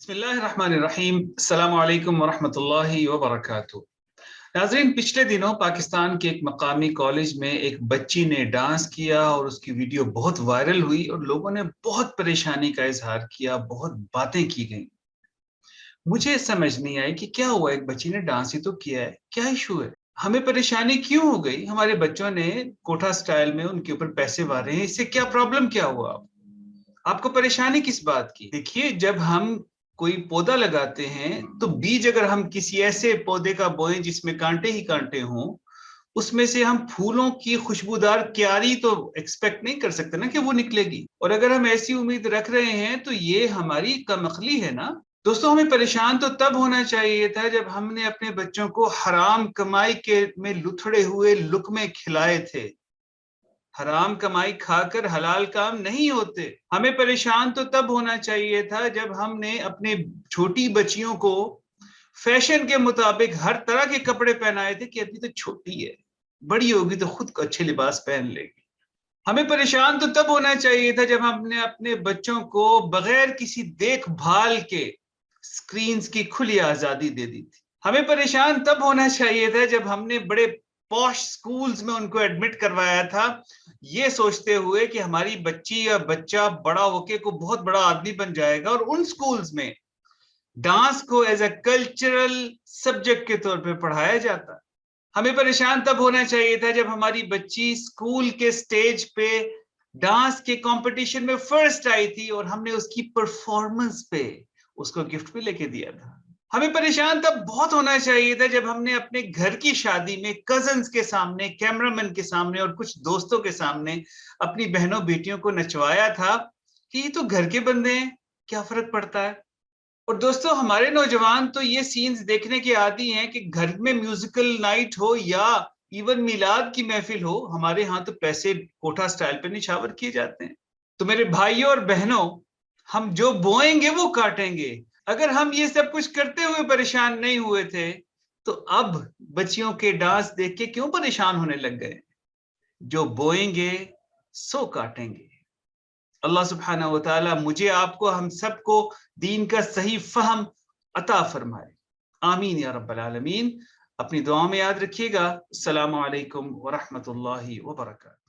बिस्मिल्लाहिर्रहमानिर्रहीम। अस्सलामु अलैकुम वरहमतुल्लाहि वबरकातुहू। नाज़रीन, पिछले दिनों पाकिस्तान के एक मकामी कॉलेज में एक बच्ची ने डांस किया और उसकी वीडियो बहुत वायरल हुई और लोगों ने बहुत परेशानी का इजहार किया, बहुत बातें की गई। मुझे समझ नहीं आई कि क्या हुआ, एक बच्ची ने डांस ही तो किया है, क्या इशू है, हमें परेशानी क्यों हो गई? हमारे बच्चों ने कोटा स्टाइल में उनके ऊपर पैसे वारे हैं, इससे क्या प्रॉब्लम क्या हुआ? आपको परेशानी किस बात की? देखिए, जब हम कोई पौधा लगाते हैं तो बीज अगर हम किसी ऐसे पौधे का बोएं जिसमें कांटे ही कांटे हों, उसमें से हम फूलों की खुशबूदार क्यारी तो एक्सपेक्ट नहीं कर सकते ना कि वो निकलेगी। और अगर हम ऐसी उम्मीद रख रहे हैं तो ये हमारी कमअक्ली है ना। दोस्तों, हमें परेशान तो तब होना चाहिए था जब हमने अपने बच्चों को हराम कमाई के में लुथड़े हुए लुक्मे खिलाए थे। हराम कमाई खाकर हलाल काम नहीं होते। हमें परेशान तो तब होना चाहिए था जब हमने अपने छोटी बच्चियों को फैशन के मुताबिक हर तरह के कपड़े पहनाए थे कि अभी तो छोटी है, बड़ी होगी तो खुद को अच्छे लिबास पहन लेगी। हमें परेशान तो तब होना चाहिए था जब हमने अपने बच्चों को बगैर किसी देखभाल के स्क्रीन्स की खुली आजादी दे दी थी। हमें परेशान तब होना चाहिए था जब हमने बड़े पॉश स्कूल्स में उनको एडमिट करवाया था, ये सोचते हुए कि हमारी बच्ची या बच्चा बड़ा होके को बहुत बड़ा आदमी बन जाएगा, और उन स्कूल्स में डांस को एज अ कल्चरल सब्जेक्ट के तौर पे पढ़ाया जाता। हमें परेशान तब होना चाहिए था जब हमारी बच्ची स्कूल के स्टेज पे डांस के कंपटीशन में फर्स्ट आई थी और हमने उसकी परफॉर्मेंस पे उसको गिफ्ट भी लेके दिया था। हमें परेशान तब बहुत होना चाहिए था जब हमने अपने घर की शादी में कजन्स के सामने, कैमरामैन के सामने और कुछ दोस्तों के सामने अपनी बहनों बेटियों को नचवाया था कि ये तो घर के बंदे हैं, क्या फर्क पड़ता है। और दोस्तों, हमारे नौजवान तो ये सीन्स देखने के आदी हैं कि घर में म्यूजिकल नाइट हो या इवन मिलाद की महफिल हो, हमारे यहाँ तो पैसे कोठा स्टाइल पे निछावर किए जाते हैं। तो मेरे भाइयों और बहनों, हम जो बोएंगे वो काटेंगे। अगर हम ये सब कुछ करते हुए परेशान नहीं हुए थे तो अब बच्चियों के डांस देख के क्यों परेशान होने लग गए? जो बोएंगे सो काटेंगे। अल्लाह सुब्हानहू व तआला मुझे, आपको, हम सबको दीन का सही फहम अता फरमाए। आमीन या रब्बल आलमीन। अपनी दुआओं में याद रखिएगा। अस्सलामु अलैकुम व रहमतुल्लाहि व बरकातहू।